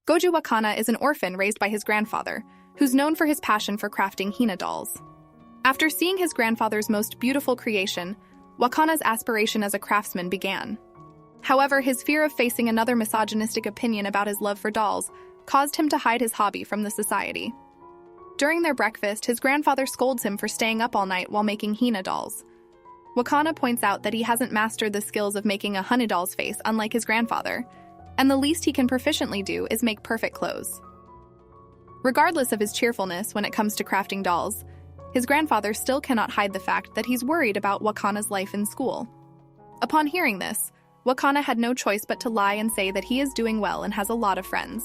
Goju Wakana is an orphan raised by his grandfather, who's known for his passion for crafting Hina dolls. After seeing his grandfather's most beautiful creation, Wakana's aspiration as a craftsman began. However, his fear of facing another misogynistic opinion about his love for dolls caused him to hide his hobby from the society. During their breakfast, his grandfather scolds him for staying up all night while making Hina dolls. Wakana points out that he hasn't mastered the skills of making a Hina doll's face, unlike his grandfather, and the least he can proficiently do is make perfect clothes. Regardless of his cheerfulness when it comes to crafting dolls, his grandfather still cannot hide the fact that he's worried about Wakana's life in school. Upon hearing this, Wakana had no choice but to lie and say that he is doing well and has a lot of friends.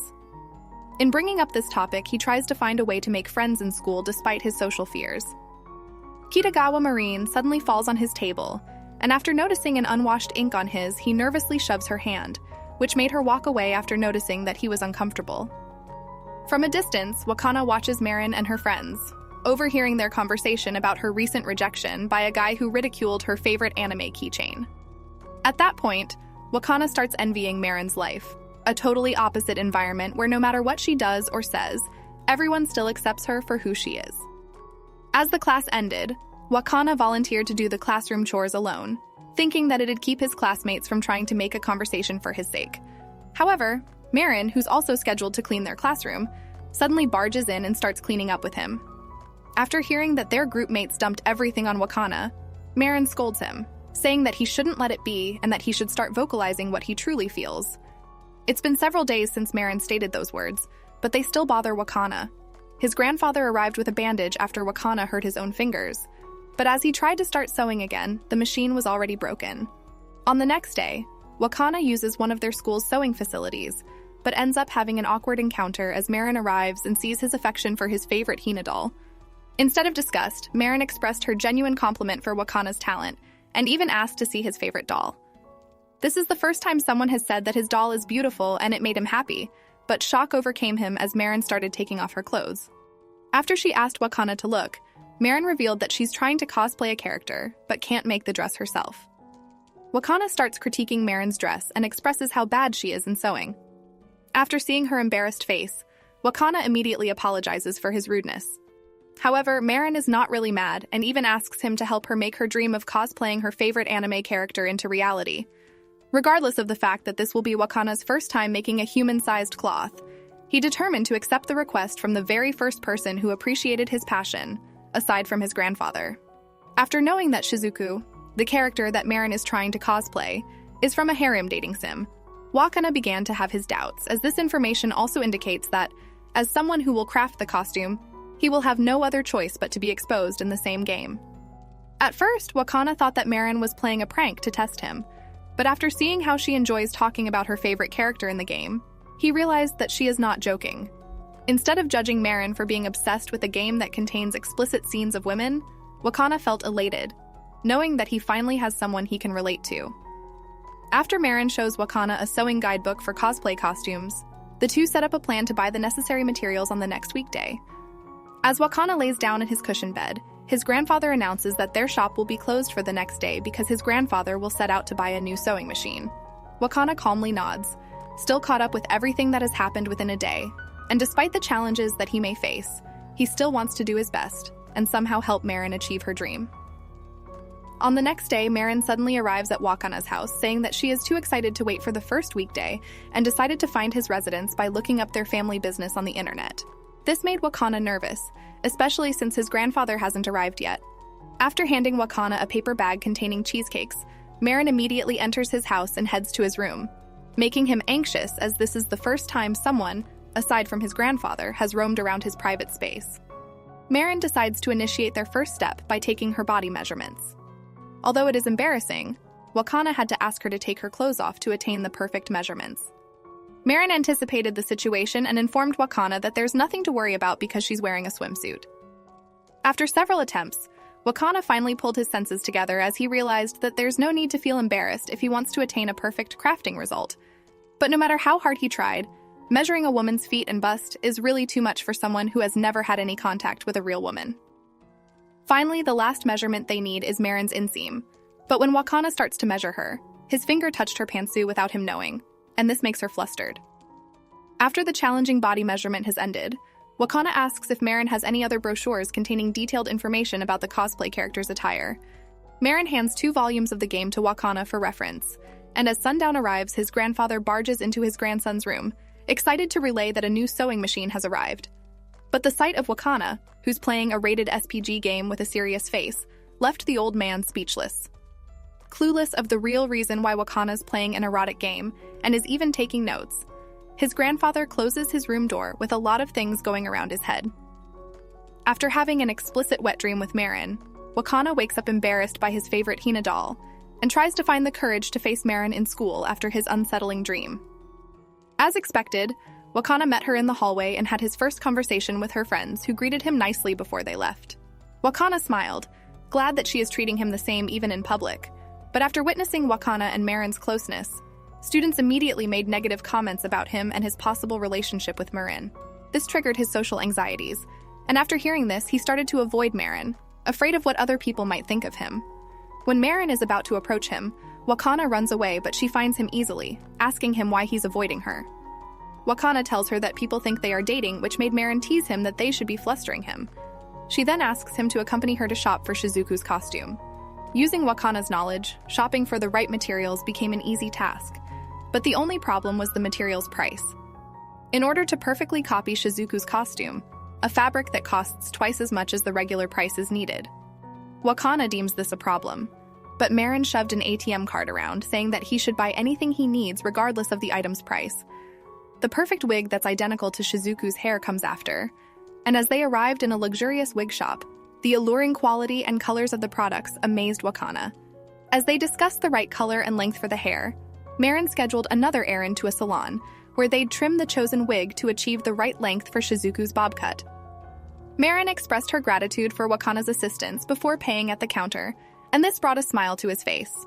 In bringing up this topic, he tries to find a way to make friends in school despite his social fears. Kitagawa Marine suddenly falls on his table, and after noticing an unwashed ink on his, he nervously shoves her hand, which made her walk away after noticing that he was uncomfortable. From a distance, Wakana watches Marin and her friends, overhearing their conversation about her recent rejection by a guy who ridiculed her favorite anime keychain. At that point, Wakana starts envying Marin's life, a totally opposite environment where no matter what she does or says, everyone still accepts her for who she is. As the class ended, Wakana volunteered to do the classroom chores alone, thinking that it'd keep his classmates from trying to make a conversation for his sake. However, Marin, who's also scheduled to clean their classroom, suddenly barges in and starts cleaning up with him. After hearing that their group mates dumped everything on Wakana, Marin scolds him, saying that he shouldn't let it be and that he should start vocalizing what he truly feels. It's been several days since Marin stated those words, but they still bother Wakana. His grandfather arrived with a bandage after Wakana hurt his own fingers, but as he tried to start sewing again, the machine was already broken. On the next day, Wakana uses one of their school's sewing facilities, but ends up having an awkward encounter as Marin arrives and sees his affection for his favorite Hina doll. Instead of disgust, Marin expressed her genuine compliment for Wakana's talent, and even asked to see his favorite doll. This is the first time someone has said that his doll is beautiful and it made him happy, but shock overcame him as Marin started taking off her clothes. After she asked Wakana to look, Marin revealed that she's trying to cosplay a character, but can't make the dress herself. Wakana starts critiquing Marin's dress and expresses how bad she is in sewing. After seeing her embarrassed face, Wakana immediately apologizes for his rudeness. However, Marin is not really mad and even asks him to help her make her dream of cosplaying her favorite anime character into reality. Regardless of the fact that this will be Wakana's first time making a human-sized cloth, he determined to accept the request from the very first person who appreciated his passion, aside from his grandfather. After knowing that Shizuku, the character that Marin is trying to cosplay, is from a harem dating sim, Wakana began to have his doubts, as this information also indicates that, as someone who will craft the costume, he will have no other choice but to be exposed in the same game. At first, Wakana thought that Marin was playing a prank to test him, but after seeing how she enjoys talking about her favorite character in the game, he realized that she is not joking. Instead of judging Marin for being obsessed with a game that contains explicit scenes of women, Wakana felt elated, knowing that he finally has someone he can relate to. After Marin shows Wakana a sewing guidebook for cosplay costumes, the two set up a plan to buy the necessary materials on the next weekday. As Wakana lays down in his cushion bed, his grandfather announces that their shop will be closed for the next day because his grandfather will set out to buy a new sewing machine. Wakana calmly nods, still caught up with everything that has happened within a day, and despite the challenges that he may face, he still wants to do his best and somehow help Marin achieve her dream. On the next day, Marin suddenly arrives at Wakana's house, saying that she is too excited to wait for the first weekday and decided to find his residence by looking up their family business on the internet. This made Wakana nervous, especially since his grandfather hasn't arrived yet. After handing Wakana a paper bag containing cheesecakes, Marin immediately enters his house and heads to his room, making him anxious as this is the first time someone, aside from his grandfather, has roamed around his private space. Marin decides to initiate their first step by taking her body measurements. Although it is embarrassing, Wakana had to ask her to take her clothes off to attain the perfect measurements. Marin anticipated the situation and informed Wakana that there's nothing to worry about because she's wearing a swimsuit. After several attempts, Wakana finally pulled his senses together as he realized that there's no need to feel embarrassed if he wants to attain a perfect crafting result. But no matter how hard he tried, measuring a woman's feet and bust is really too much for someone who has never had any contact with a real woman. Finally, the last measurement they need is Marin's inseam, but when Wakana starts to measure her, his finger touched her pantsuit without him knowing, and this makes her flustered. After the challenging body measurement has ended, Wakana asks if Marin has any other brochures containing detailed information about the cosplay character's attire. Marin hands 2 volumes of the game to Wakana for reference, and as sundown arrives, his grandfather barges into his grandson's room, excited to relay that a new sewing machine has arrived. But the sight of Wakana, who's playing a rated SPG game with a serious face, left the old man speechless. Clueless of the real reason why Wakana's playing an erotic game, and is even taking notes, his grandfather closes his room door with a lot of things going around his head. After having an explicit wet dream with Marin, Wakana wakes up embarrassed by his favorite Hina doll, and tries to find the courage to face Marin in school after his unsettling dream. As expected, Wakana met her in the hallway and had his first conversation with her friends, who greeted him nicely before they left. Wakana smiled, glad that she is treating him the same even in public, but after witnessing Wakana and Marin's closeness, students immediately made negative comments about him and his possible relationship with Marin. This triggered his social anxieties, and after hearing this, he started to avoid Marin, afraid of what other people might think of him. When Marin is about to approach him, Wakana runs away, but she finds him easily, asking him why he's avoiding her. Wakana tells her that people think they are dating, which made Marin tease him that they should be flustering him. She then asks him to accompany her to shop for Shizuku's costume. Using Wakana's knowledge, shopping for the right materials became an easy task, but the only problem was the material's price. In order to perfectly copy Shizuku's costume, a fabric that costs twice as much as the regular price is needed. Wakana deems this a problem, but Marin shoved an ATM card around, saying that he should buy anything he needs regardless of the item's price. The perfect wig that's identical to Shizuku's hair comes after, and as they arrived in a luxurious wig shop, the alluring quality and colors of the products amazed Wakana. As they discussed the right color and length for the hair, Marin scheduled another errand to a salon, where they'd trim the chosen wig to achieve the right length for Shizuku's bob cut. Marin expressed her gratitude for Wakana's assistance before paying at the counter, and this brought a smile to his face.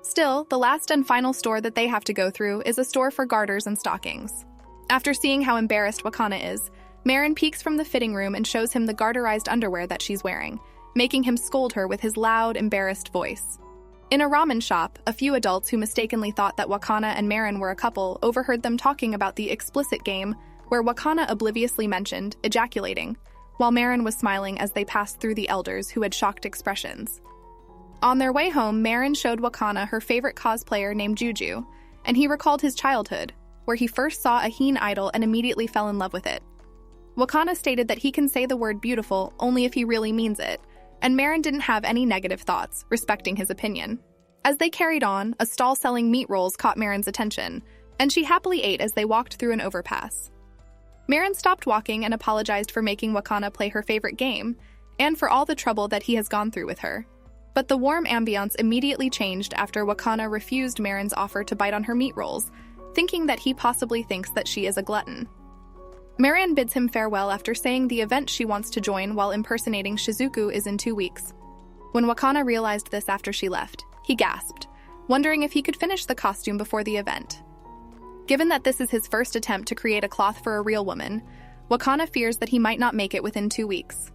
Still, the last and final store that they have to go through is a store for garters and stockings. After seeing how embarrassed Wakana is, Marin peeks from the fitting room and shows him the garterized underwear that she's wearing, making him scold her with his loud, embarrassed voice. In a ramen shop, a few adults who mistakenly thought that Wakana and Marin were a couple overheard them talking about the explicit game, where Wakana obliviously mentioned ejaculating, while Marin was smiling as they passed through the elders who had shocked expressions. On their way home, Marin showed Wakana her favorite cosplayer named Juju, and he recalled his childhood, where he first saw a Heen idol and immediately fell in love with it. Wakana stated that he can say the word beautiful only if he really means it, and Marin didn't have any negative thoughts, respecting his opinion. As they carried on, a stall selling meat rolls caught Marin's attention, and she happily ate as they walked through an overpass. Marin stopped walking and apologized for making Wakana play her favorite game, and for all the trouble that he has gone through with her. But the warm ambiance immediately changed after Wakana refused Marin's offer to bite on her meat rolls, thinking that he possibly thinks that she is a glutton. Marin bids him farewell after saying the event she wants to join while impersonating Shizuku is in 2 weeks. When Wakana realized this after she left, he gasped, wondering if he could finish the costume before the event. Given that this is his first attempt to create a cloth for a real woman, Wakana fears that he might not make it within 2 weeks.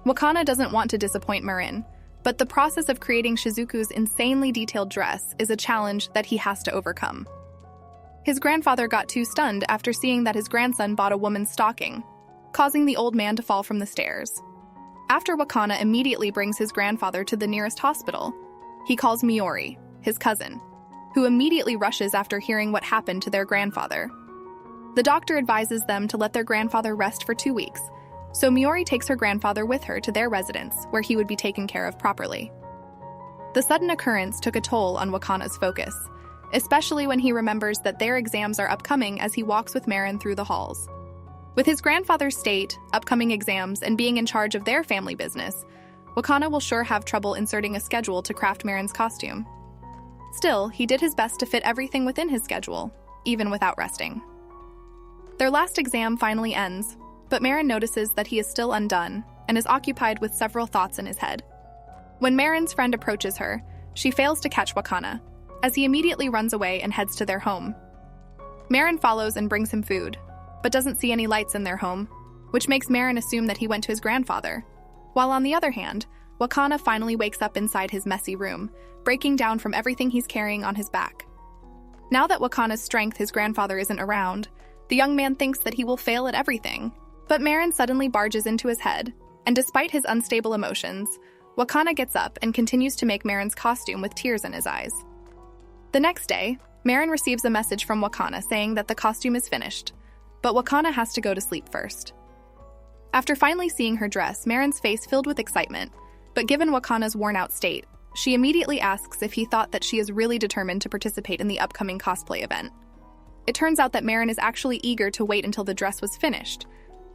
Wakana doesn't want to disappoint Marin, but the process of creating Shizuku's insanely detailed dress is a challenge that he has to overcome. His grandfather got too stunned after seeing that his grandson bought a woman's stocking, causing the old man to fall from the stairs. After Wakana immediately brings his grandfather to the nearest hospital, he calls Miori, his cousin, who immediately rushes after hearing what happened to their grandfather. The doctor advises them to let their grandfather rest for 2 weeks, so Miori takes her grandfather with her to their residence, where he would be taken care of properly. The sudden occurrence took a toll on Wakana's focus, especially when he remembers that their exams are upcoming as he walks with Marin through the halls. With his grandfather's state, upcoming exams, and being in charge of their family business, Wakana will sure have trouble inserting a schedule to craft Marin's costume. Still, he did his best to fit everything within his schedule, even without resting. Their last exam finally ends, but Marin notices that he is still undone and is occupied with several thoughts in his head. When Marin's friend approaches her, she fails to catch Wakana, as he immediately runs away and heads to their home. Marin follows and brings him food, but doesn't see any lights in their home, which makes Marin assume that he went to his grandfather, while on the other hand, Wakana finally wakes up inside his messy room, breaking down from everything he's carrying on his back. Now that Wakana's strength his grandfather isn't around, The young man thinks that he will fail at everything, but Marin suddenly barges into his head, and despite his unstable emotions, Wakana gets up and continues to make Marin's costume with tears in his eyes. The next day, Marin receives a message from Wakana saying that the costume is finished, but Wakana has to go to sleep first. After finally seeing her dress, Marin's face filled with excitement, but given Wakana's worn-out state, she immediately asks if he thought that she is really determined to participate in the upcoming cosplay event. It turns out that Marin is actually eager to wait until the dress was finished,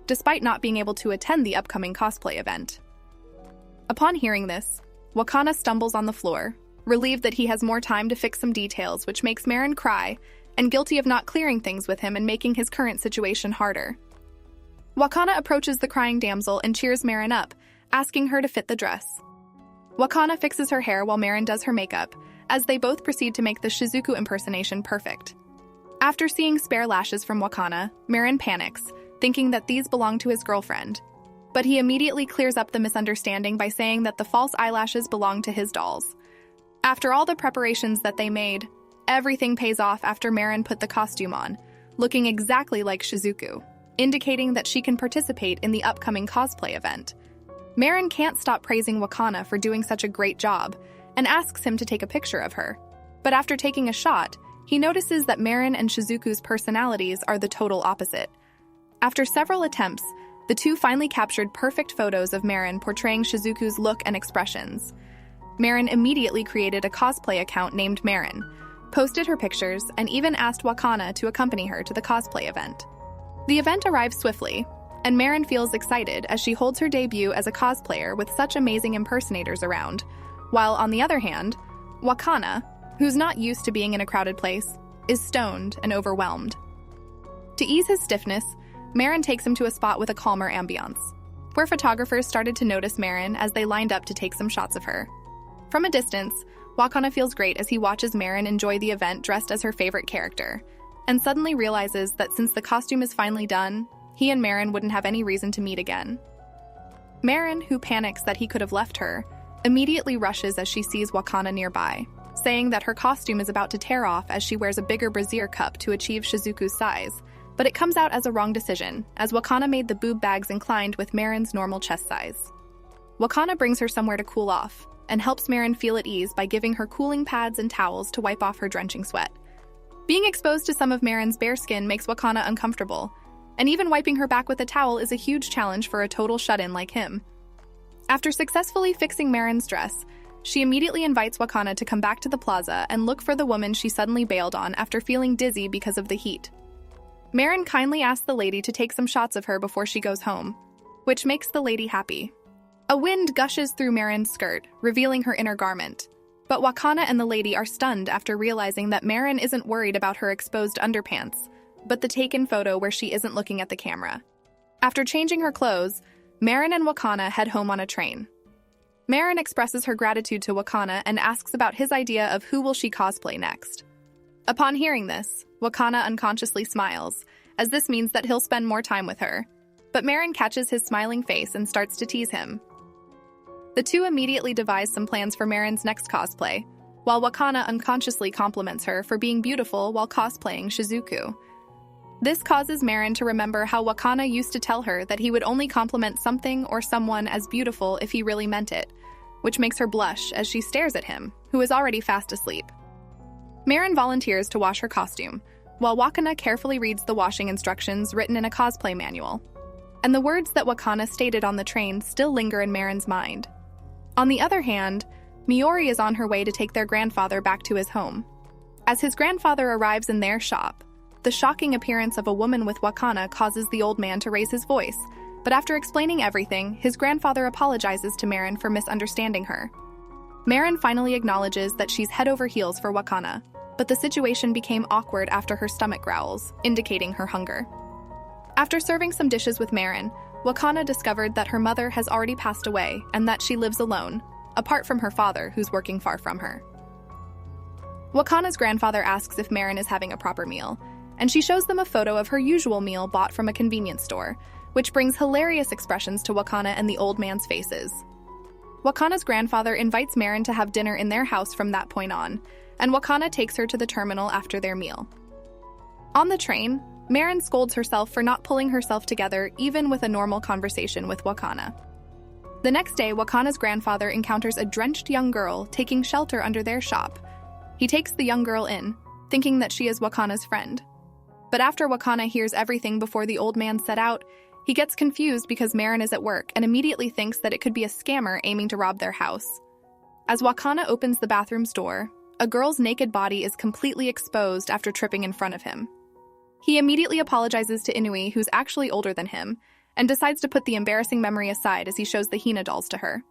despite not being able to attend the upcoming cosplay event. Upon hearing this, Wakana stumbles on the floor, relieved that he has more time to fix some details, which makes Marin cry, and guilty of not clearing things with him and making his current situation harder. Wakana approaches the crying damsel and cheers Marin up, asking her to fit the dress. Wakana fixes her hair while Marin does her makeup, as they both proceed to make the Shizuku impersonation perfect. After seeing spare lashes from Wakana, Marin panics, thinking that these belong to his girlfriend. But he immediately clears up the misunderstanding by saying that the false eyelashes belong to his dolls. After all the preparations that they made, everything pays off after Marin put the costume on, looking exactly like Shizuku, indicating that she can participate in the upcoming cosplay event. Marin can't stop praising Wakana for doing such a great job, and asks him to take a picture of her. But after taking a shot, he notices that Marin and Shizuku's personalities are the total opposite. After several attempts, the two finally captured perfect photos of Marin portraying Shizuku's look and expressions. Marin immediately created a cosplay account named Marin, posted her pictures, and even asked Wakana to accompany her to the cosplay event. The event arrives swiftly, and Marin feels excited as she holds her debut as a cosplayer with such amazing impersonators around, while on the other hand, Wakana, who's not used to being in a crowded place, is stoned and overwhelmed. To ease his stiffness, Marin takes him to a spot with a calmer ambiance, where photographers started to notice Marin as they lined up to take some shots of her. From a distance, Wakana feels great as he watches Marin enjoy the event dressed as her favorite character, and suddenly realizes that since the costume is finally done, he and Marin wouldn't have any reason to meet again. Marin, who panics that he could have left her, immediately rushes as she sees Wakana nearby, saying that her costume is about to tear off as she wears a bigger brassiere cup to achieve Shizuku's size, but it comes out as a wrong decision, as Wakana made the boob bags inclined with Marin's normal chest size. Wakana brings her somewhere to cool off, and helps Marin feel at ease by giving her cooling pads and towels to wipe off her drenching sweat. Being exposed to some of Marin's bare skin makes Wakana uncomfortable, and even wiping her back with a towel is a huge challenge for a total shut-in like him. After successfully fixing Marin's dress, she immediately invites Wakana to come back to the plaza and look for the woman she suddenly bailed on after feeling dizzy because of the heat. Marin kindly asks the lady to take some shots of her before she goes home, which makes the lady happy. A wind gushes through Marin's skirt, revealing her inner garment. But Wakana and the lady are stunned after realizing that Marin isn't worried about her exposed underpants, but the taken photo where she isn't looking at the camera. After changing her clothes, Marin and Wakana head home on a train. Marin expresses her gratitude to Wakana and asks about his idea of who will she cosplay next. Upon hearing this, Wakana unconsciously smiles, as this means that he'll spend more time with her. But Marin catches his smiling face and starts to tease him. The two immediately devise some plans for Marin's next cosplay, while Wakana unconsciously compliments her for being beautiful while cosplaying Shizuku. This causes Marin to remember how Wakana used to tell her that he would only compliment something or someone as beautiful if he really meant it, which makes her blush as she stares at him, who is already fast asleep. Marin volunteers to wash her costume, while Wakana carefully reads the washing instructions written in a cosplay manual. And the words that Wakana stated on the train still linger in Marin's mind. On the other hand, Miori is on her way to take their grandfather back to his home. As his grandfather arrives in their shop, the shocking appearance of a woman with Wakana causes the old man to raise his voice, but after explaining everything, his grandfather apologizes to Marin for misunderstanding her. Marin finally acknowledges that she's head over heels for Wakana, but the situation became awkward after her stomach growls, indicating her hunger. After serving some dishes with Marin, Wakana discovered that her mother has already passed away and that she lives alone, apart from her father, who's working far from her. Wakana's grandfather asks if Marin is having a proper meal, and she shows them a photo of her usual meal bought from a convenience store, which brings hilarious expressions to Wakana and the old man's faces. Wakana's grandfather invites Marin to have dinner in their house from that point on, and Wakana takes her to the terminal after their meal. On the train, Marin scolds herself for not pulling herself together even with a normal conversation with Wakana. The next day, Wakana's grandfather encounters a drenched young girl taking shelter under their shop. He takes the young girl in, thinking that she is Wakana's friend. But after Wakana hears everything before the old man set out, he gets confused because Marin is at work and immediately thinks that it could be a scammer aiming to rob their house. As Wakana opens the bathroom's door, a girl's naked body is completely exposed after tripping in front of him. He immediately apologizes to Inui, who's actually older than him, and decides to put the embarrassing memory aside as he shows the Hina dolls to her.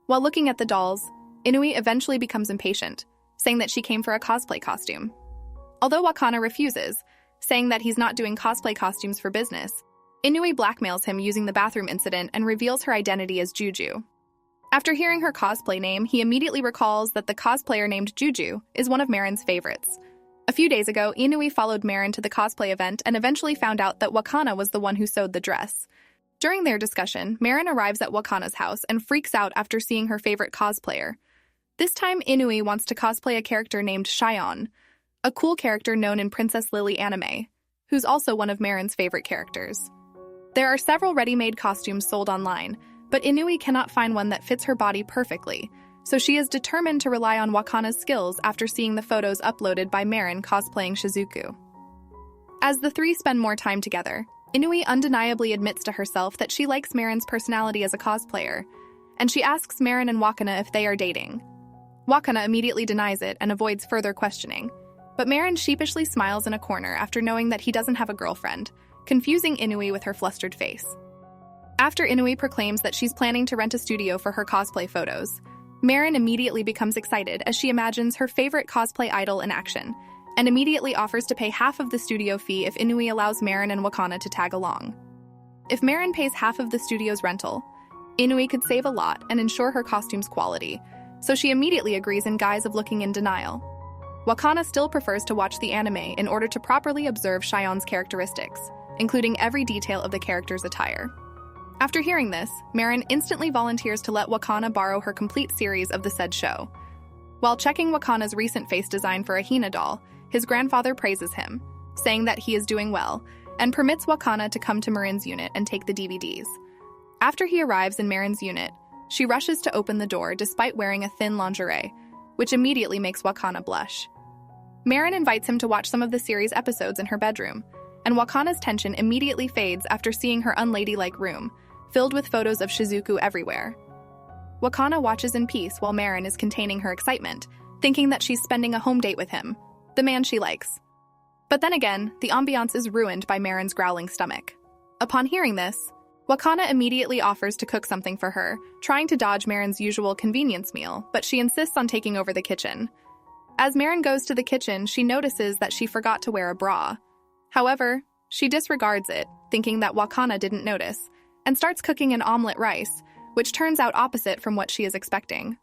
While looking at the dolls, Inui eventually becomes impatient, saying that she came for a cosplay costume. Although Wakana refuses, saying that he's not doing cosplay costumes for business, Inui blackmails him using the bathroom incident and reveals her identity as Juju. After hearing her cosplay name, he immediately recalls that the cosplayer named Juju is one of Marin's favorites. A few days ago, Inui followed Marin to the cosplay event and eventually found out that Wakana was the one who sewed the dress. During their discussion, Marin arrives at Wakana's house and freaks out after seeing her favorite cosplayer. This time, Inui wants to cosplay a character named Shion, a cool character known in Princess Lily anime, who's also one of Marin's favorite characters. There are several ready-made costumes sold online, but Inui cannot find one that fits her body perfectly, so she is determined to rely on Wakana's skills after seeing the photos uploaded by Marin cosplaying Shizuku. As the three spend more time together, Inui undeniably admits to herself that she likes Marin's personality as a cosplayer, and she asks Marin and Wakana if they are dating. Wakana immediately denies it and avoids further questioning, but Marin sheepishly smiles in a corner after knowing that he doesn't have a girlfriend, confusing Inui with her flustered face. After Inui proclaims that she's planning to rent a studio for her cosplay photos, Marin immediately becomes excited as she imagines her favorite cosplay idol in action, and immediately offers to pay half of the studio fee if Inui allows Marin and Wakana to tag along. If Marin pays half of the studio's rental, Inui could save a lot and ensure her costume's quality, so she immediately agrees in guise of looking in denial. Wakana still prefers to watch the anime in order to properly observe Shion's characteristics, including every detail of the character's attire. After hearing this, Marin instantly volunteers to let Wakana borrow her complete series of the said show. While checking Wakana's recent face design for a Hina doll, his grandfather praises him, saying that he is doing well, and permits Wakana to come to Marin's unit and take the DVDs. After he arrives in Marin's unit, she rushes to open the door despite wearing a thin lingerie, which immediately makes Wakana blush. Marin invites him to watch some of the series episodes in her bedroom, and Wakana's tension immediately fades after seeing her unladylike room, filled with photos of Shizuku everywhere. Wakana watches in peace while Marin is containing her excitement, thinking that she's spending a home date with him, the man she likes. But then again, the ambiance is ruined by Marin's growling stomach. Upon hearing this, Wakana immediately offers to cook something for her, trying to dodge Marin's usual convenience meal, but she insists on taking over the kitchen. As Marin goes to the kitchen, she notices that she forgot to wear a bra. However, she disregards it, thinking that Wakana didn't notice, and starts cooking an omelet rice, which turns out opposite from what she is expecting.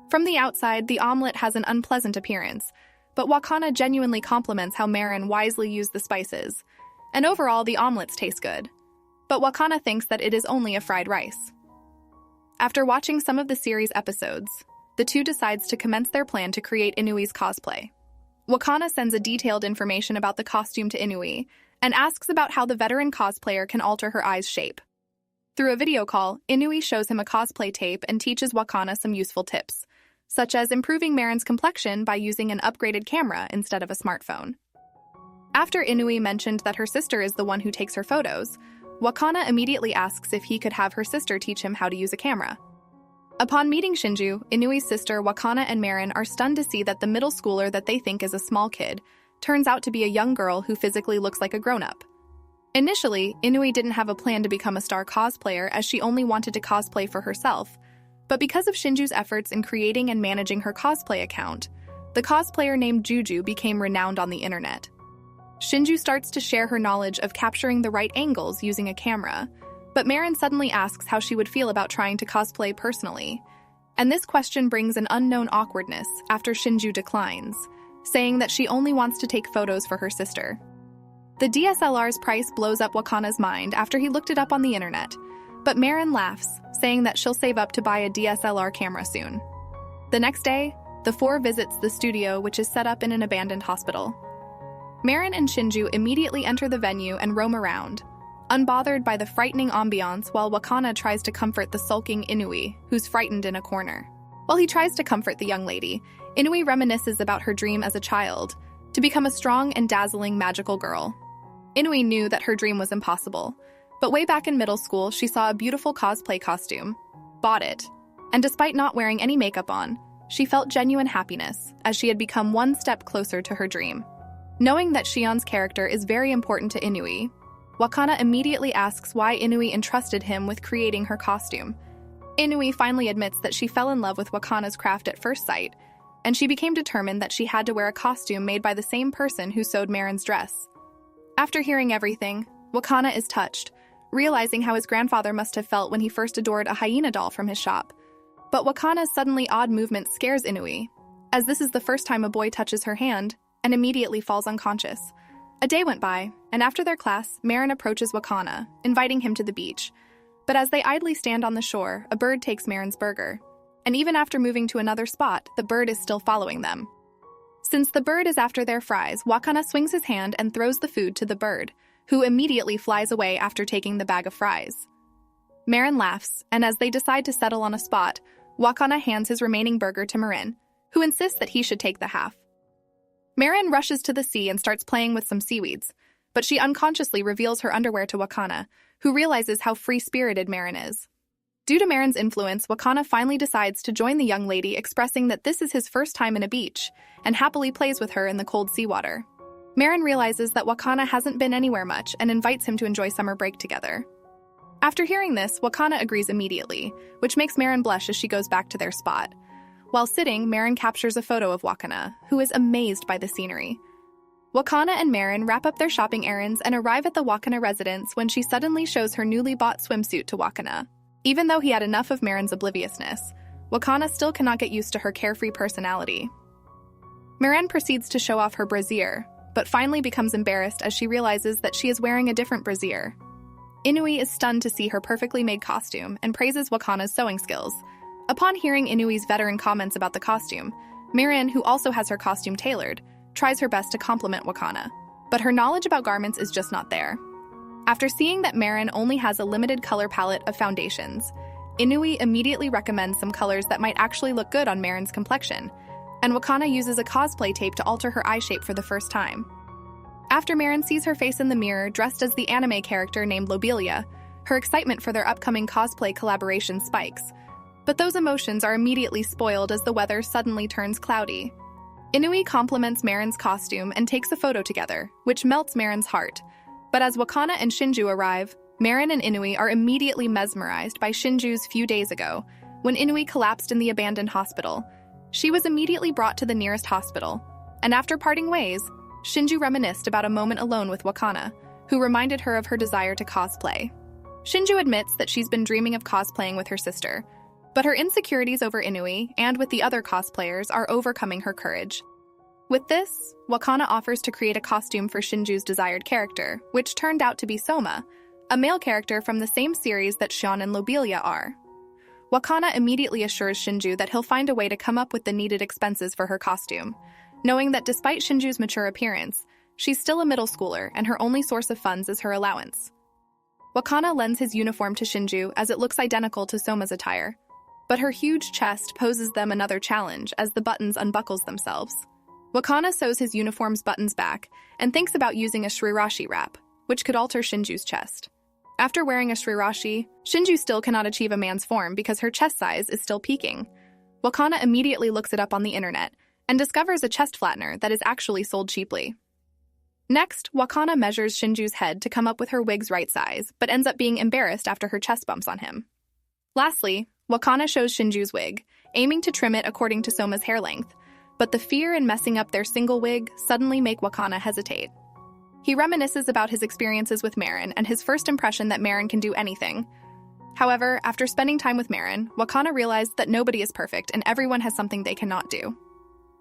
From the outside, the omelet has an unpleasant appearance, but Wakana genuinely compliments how Marin wisely used the spices, and overall the omelets taste good. But Wakana thinks that it is only a fried rice. After watching some of the series episodes, the two decides to commence their plan to create Inui's cosplay. Wakana sends a detailed information about the costume to Inui, and asks about how the veteran cosplayer can alter her eye's shape. Through a video call, Inui shows him a cosplay tape and teaches Wakana some useful tips, such as improving Marin's complexion by using an upgraded camera instead of a smartphone. After Inui mentioned that her sister is the one who takes her photos, Wakana immediately asks if he could have her sister teach him how to use a camera. Upon meeting Shinju, Inui's sister, Wakana and Marin are stunned to see that the middle schooler that they think is a small kid turns out to be a young girl who physically looks like a grown-up. Initially, Inui didn't have a plan to become a star cosplayer as she only wanted to cosplay for herself, but because of Shinju's efforts in creating and managing her cosplay account, the cosplayer named Juju became renowned on the internet. Shinju starts to share her knowledge of capturing the right angles using a camera, but Marin suddenly asks how she would feel about trying to cosplay personally, and this question brings an unknown awkwardness after Shinju declines, saying that she only wants to take photos for her sister. The DSLR's price blows up Wakana's mind after he looked it up on the internet, but Marin laughs, saying that she'll save up to buy a DSLR camera soon. The next day, the four visits the studio, which is set up in an abandoned hospital. Marin and Shinju immediately enter the venue and roam around, unbothered by the frightening ambiance, while Wakana tries to comfort the sulking Inui, who's frightened in a corner. While he tries to comfort the young lady, Inui reminisces about her dream as a child, to become a strong and dazzling magical girl. Inui knew that her dream was impossible, but way back in middle school she saw a beautiful cosplay costume, bought it, and despite not wearing any makeup on, she felt genuine happiness as she had become one step closer to her dream. Knowing that Shion's character is very important to Inui, Wakana immediately asks why Inui entrusted him with creating her costume. Inui finally admits that she fell in love with Wakana's craft at first sight, and she became determined that she had to wear a costume made by the same person who sewed Marin's dress. After hearing everything, Wakana is touched, realizing how his grandfather must have felt when he first adored a hyena doll from his shop. But Wakana's suddenly odd movement scares Inui, as this is the first time a boy touches her hand and immediately falls unconscious. A day went by, and after their class, Marin approaches Wakana, inviting him to the beach. But as they idly stand on the shore, a bird takes Marin's burger. And even after moving to another spot, the bird is still following them. Since the bird is after their fries, Wakana swings his hand and throws the food to the bird, who immediately flies away after taking the bag of fries. Marin laughs, and as they decide to settle on a spot, Wakana hands his remaining burger to Marin, who insists that he should take the half. Marin rushes to the sea and starts playing with some seaweeds, but she unconsciously reveals her underwear to Wakana, who realizes how free-spirited Marin is. Due to Marin's influence, Wakana finally decides to join the young lady, expressing that this is his first time in a beach, and happily plays with her in the cold seawater. Marin realizes that Wakana hasn't been anywhere much and invites him to enjoy summer break together. After hearing this, Wakana agrees immediately, which makes Marin blush as she goes back to their spot. While sitting, Marin captures a photo of Wakana, who is amazed by the scenery. Wakana and Marin wrap up their shopping errands and arrive at the Wakana residence when she suddenly shows her newly bought swimsuit to Wakana. Even though he had enough of Marin's obliviousness, Wakana still cannot get used to her carefree personality. Marin proceeds to show off her brassiere, but finally becomes embarrassed as she realizes that she is wearing a different brassiere. Inui is stunned to see her perfectly made costume and praises Wakana's sewing skills. Upon hearing Inui's veteran comments about the costume, Marin, who also has her costume tailored, tries her best to compliment Wakana, but her knowledge about garments is just not there. After seeing that Marin only has a limited color palette of foundations, Inui immediately recommends some colors that might actually look good on Marin's complexion, and Wakana uses a cosplay tape to alter her eye shape for the first time. After Marin sees her face in the mirror dressed as the anime character named Lobelia, her excitement for their upcoming cosplay collaboration spikes. But those emotions are immediately spoiled as the weather suddenly turns cloudy. Inui compliments Marin's costume and takes a photo together, which melts Marin's heart. But as Wakana and Shinju arrive, Marin and Inui are immediately mesmerized by Shinju's few days ago, when Inui collapsed in the abandoned hospital. She was immediately brought to the nearest hospital, and after parting ways, Shinju reminisced about a moment alone with Wakana, who reminded her of her desire to cosplay. Shinju admits that she's been dreaming of cosplaying with her sister, but her insecurities over Inui and with the other cosplayers are overcoming her courage. With this, Wakana offers to create a costume for Shinju's desired character, which turned out to be Soma, a male character from the same series that Shion and Lobelia are. Wakana immediately assures Shinju that he'll find a way to come up with the needed expenses for her costume, knowing that despite Shinju's mature appearance, she's still a middle schooler and her only source of funds is her allowance. Wakana lends his uniform to Shinju as it looks identical to Soma's attire, but her huge chest poses them another challenge as the buttons unbuckles themselves. Wakana sews his uniform's buttons back and thinks about using a shirirashi wrap, which could alter Shinju's chest. After wearing a shirirashi, Shinju still cannot achieve a man's form because her chest size is still peaking. Wakana immediately looks it up on the internet and discovers a chest flattener that is actually sold cheaply. Next, Wakana measures Shinju's head to come up with her wig's right size, but ends up being embarrassed after her chest bumps on him. Lastly, Wakana shows Shinju's wig, aiming to trim it according to Soma's hair length, but the fear in messing up their single wig suddenly make Wakana hesitate. He reminisces about his experiences with Marin and his first impression that Marin can do anything. However, after spending time with Marin, Wakana realized that nobody is perfect and everyone has something they cannot do.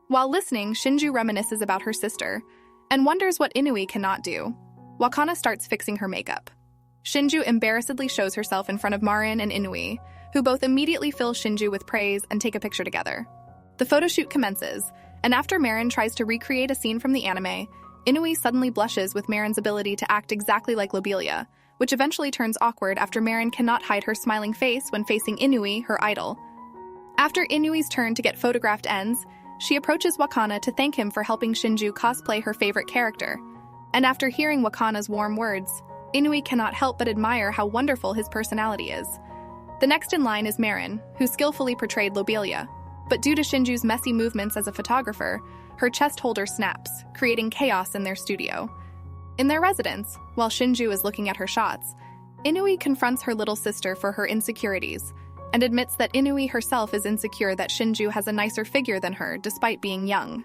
While listening, Shinju reminisces about her sister and wonders what Inui cannot do. Wakana starts fixing her makeup. Shinju embarrassedly shows herself in front of Marin and Inui, who both immediately fill Shinju with praise and take a picture together. The photoshoot commences, and after Marin tries to recreate a scene from the anime, Inui suddenly blushes with Marin's ability to act exactly like Lobelia, which eventually turns awkward after Marin cannot hide her smiling face when facing Inui, her idol. After Inui's turn to get photographed ends, she approaches Wakana to thank him for helping Shinju cosplay her favorite character. And after hearing Wakana's warm words, Inui cannot help but admire how wonderful his personality is. The next in line is Marin, who skillfully portrayed Lobelia. But due to Shinju's messy movements as a photographer, her chest holder snaps, creating chaos in their studio. In their residence, while Shinju is looking at her shots, Inui confronts her little sister for her insecurities, and admits that Inui herself is insecure that Shinju has a nicer figure than her despite being young.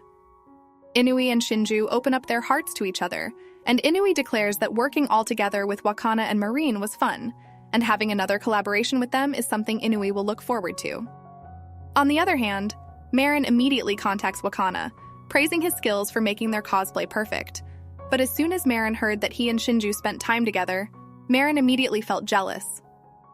Inui and Shinju open up their hearts to each other, and Inui declares that working all together with Wakana and Marine was fun, and having another collaboration with them is something Inui will look forward to. On the other hand, Marin immediately contacts Wakana, praising his skills for making their cosplay perfect. But as soon as Marin heard that he and Shinju spent time together, Marin immediately felt jealous.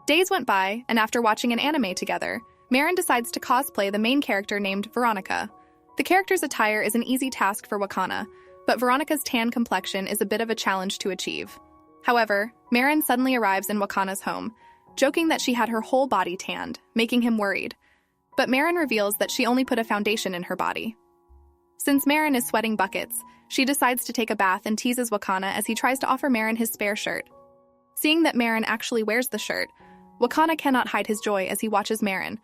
Days went by, and after watching an anime together, Marin decides to cosplay the main character named Veronica. The character's attire is an easy task for Wakana, but Veronica's tan complexion is a bit of a challenge to achieve. However, Marin suddenly arrives in Wakana's home, joking that she had her whole body tanned, making him worried. But Marin reveals that she only put a foundation in her body. Since Marin is sweating buckets, she decides to take a bath and teases Wakana as he tries to offer Marin his spare shirt. Seeing that Marin actually wears the shirt, Wakana cannot hide his joy as he watches Marin,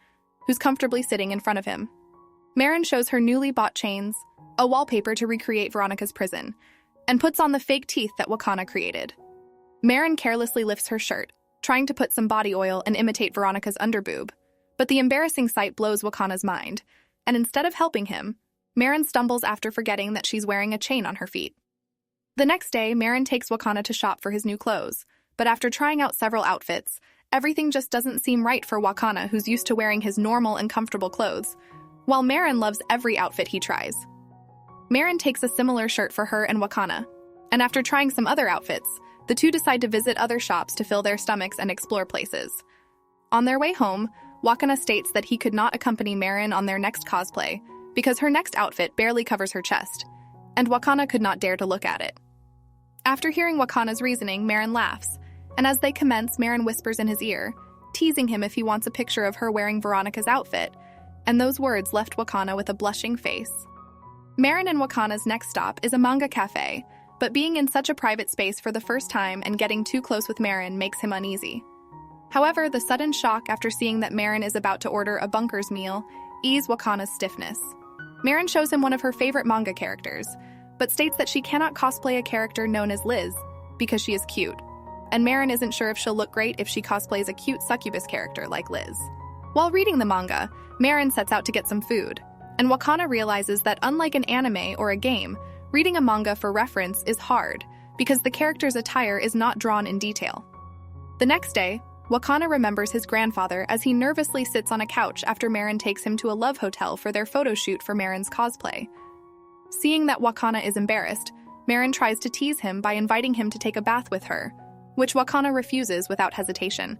who's comfortably sitting in front of him. Marin shows her newly bought chains, a wallpaper to recreate Veronica's prison, and puts on the fake teeth that Wakana created. Marin carelessly lifts her shirt, trying to put some body oil and imitate Veronica's underboob, but the embarrassing sight blows Wakana's mind, and instead of helping him, Marin stumbles after forgetting that she's wearing a chain on her feet. The next day, Marin takes Wakana to shop for his new clothes, but after trying out several outfits, everything just doesn't seem right for Wakana, who's used to wearing his normal and comfortable clothes, while Marin loves every outfit he tries. Marin takes a similar shirt for her and Wakana, and after trying some other outfits, the two decide to visit other shops to fill their stomachs and explore places. On their way home, Wakana states that he could not accompany Marin on their next cosplay because her next outfit barely covers her chest, and Wakana could not dare to look at it. After hearing Wakana's reasoning, Marin laughs, and as they commence, Marin whispers in his ear, teasing him if he wants a picture of her wearing Veronica's outfit, and those words left Wakana with a blushing face. Marin and Wakana's next stop is a manga cafe, but being in such a private space for the first time and getting too close with Marin makes him uneasy. However, the sudden shock after seeing that Marin is about to order a bunker's meal eases Wakana's stiffness. Marin shows him one of her favorite manga characters, but states that she cannot cosplay a character known as Liz because she is cute, and Marin isn't sure if she'll look great if she cosplays a cute succubus character like Liz. While reading the manga, Marin sets out to get some food, and Wakana realizes that unlike an anime or a game, reading a manga for reference is hard because the character's attire is not drawn in detail. The next day, Wakana remembers his grandfather as he nervously sits on a couch after Marin takes him to a love hotel for their photo shoot for Marin's cosplay. Seeing that Wakana is embarrassed, Marin tries to tease him by inviting him to take a bath with her, which Wakana refuses without hesitation.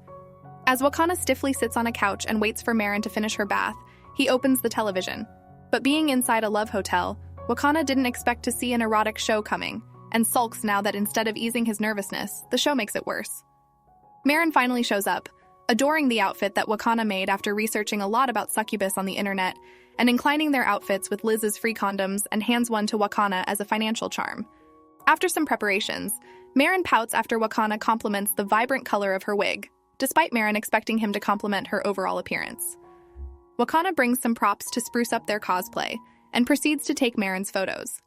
As Wakana stiffly sits on a couch and waits for Marin to finish her bath, he opens the television. But being inside a love hotel, Wakana didn't expect to see an erotic show coming, and sulks now that instead of easing his nervousness, the show makes it worse. Marin finally shows up, adoring the outfit that Wakana made after researching a lot about succubus on the internet, and inclining their outfits with Liz's free condoms and hands one to Wakana as a financial charm. After some preparations, Marin pouts after Wakana compliments the vibrant color of her wig, despite Marin expecting him to compliment her overall appearance. Wakana brings some props to spruce up their cosplay, and proceeds to take Marin's photos.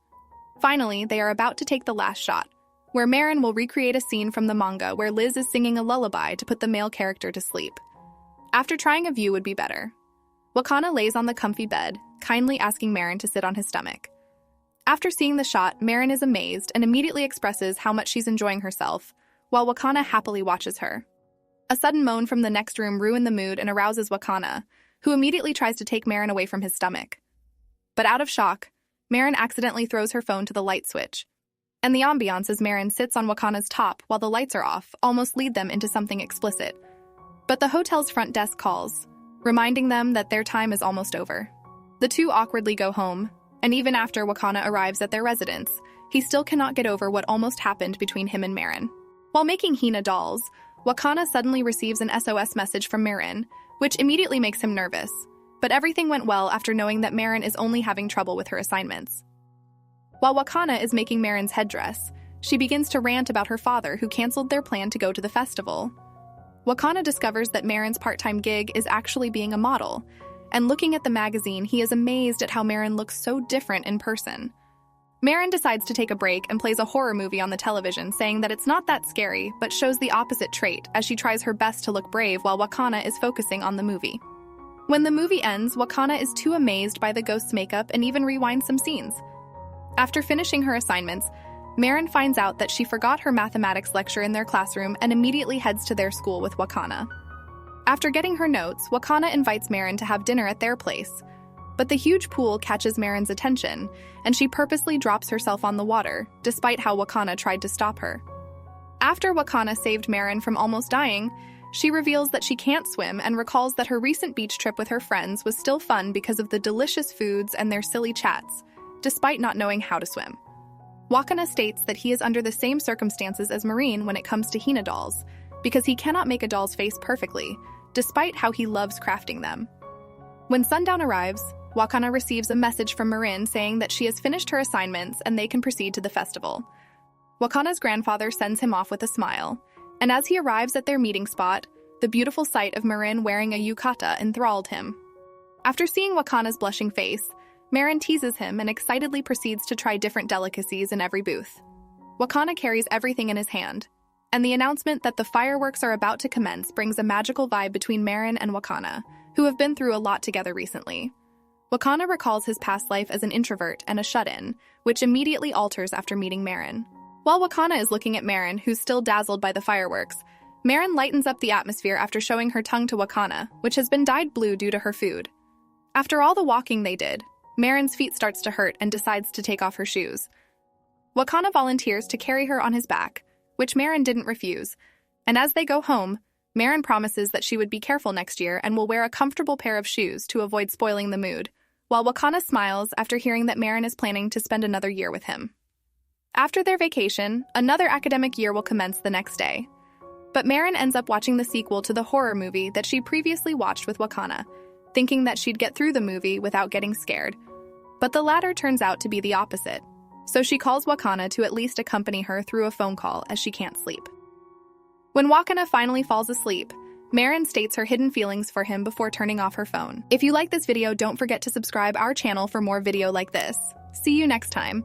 Finally, they are about to take the last shot, where Marin will recreate a scene from the manga where Liz is singing a lullaby to put the male character to sleep. After trying a view would be better, Wakana lays on the comfy bed, kindly asking Marin to sit on his stomach. After seeing the shot, Marin is amazed and immediately expresses how much she's enjoying herself, while Wakana happily watches her. A sudden moan from the next room ruins the mood and arouses Wakana, who immediately tries to take Marin away from his stomach. But out of shock, Marin accidentally throws her phone to the light switch, and the ambiance as Marin sits on Wakana's top while the lights are off almost lead them into something explicit. But the hotel's front desk calls, reminding them that their time is almost over. The two awkwardly go home, and even after Wakana arrives at their residence, he still cannot get over what almost happened between him and Marin. While making henna dolls, Wakana suddenly receives an SOS message from Marin, which immediately makes him nervous. But everything went well after knowing that Marin is only having trouble with her assignments. While Wakana is making Marin's headdress, she begins to rant about her father who canceled their plan to go to the festival. Wakana discovers that Marin's part-time gig is actually being a model, and looking at the magazine, he is amazed at how Marin looks so different in person. Marin decides to take a break and plays a horror movie on the television, saying that it's not that scary, but shows the opposite trait as she tries her best to look brave while Wakana is focusing on the movie. When the movie ends, Wakana is too amazed by the ghost's makeup and even rewinds some scenes. After finishing her assignments, Marin finds out that she forgot her mathematics lecture in their classroom and immediately heads to their school with Wakana. After getting her notes, Wakana invites Marin to have dinner at their place. But the huge pool catches Marin's attention, and she purposely drops herself on the water, despite how Wakana tried to stop her. After Wakana saved Marin from almost dying, she reveals that she can't swim and recalls that her recent beach trip with her friends was still fun because of the delicious foods and their silly chats, despite not knowing how to swim. Wakana states that he is under the same circumstances as Marin when it comes to henna dolls, because he cannot make a doll's face perfectly, despite how he loves crafting them. When sundown arrives, Wakana receives a message from Marin saying that she has finished her assignments and they can proceed to the festival. Wakana's grandfather sends him off with a smile, and as he arrives at their meeting spot, the beautiful sight of Marin wearing a yukata enthralled him. After seeing Wakana's blushing face, Marin teases him and excitedly proceeds to try different delicacies in every booth. Wakana carries everything in his hand, and the announcement that the fireworks are about to commence brings a magical vibe between Marin and Wakana, who have been through a lot together recently. Wakana recalls his past life as an introvert and a shut-in, which immediately alters after meeting Marin. While Wakana is looking at Marin, who's still dazzled by the fireworks, Marin lightens up the atmosphere after showing her tongue to Wakana, which has been dyed blue due to her food. After all the walking they did, Marin's feet starts to hurt and decides to take off her shoes. Wakana volunteers to carry her on his back, which Marin didn't refuse, and as they go home, Marin promises that she would be careful next year and will wear a comfortable pair of shoes to avoid spoiling the mood, while Wakana smiles after hearing that Marin is planning to spend another year with him. After their vacation, another academic year will commence the next day. But Marin ends up watching the sequel to the horror movie that she previously watched with Wakana, thinking that she'd get through the movie without getting scared. But the latter turns out to be the opposite, so she calls Wakana to at least accompany her through a phone call as she can't sleep. When Wakana finally falls asleep, Marin states her hidden feelings for him before turning off her phone. If you like this video, don't forget to subscribe our channel for more video like this. See you next time.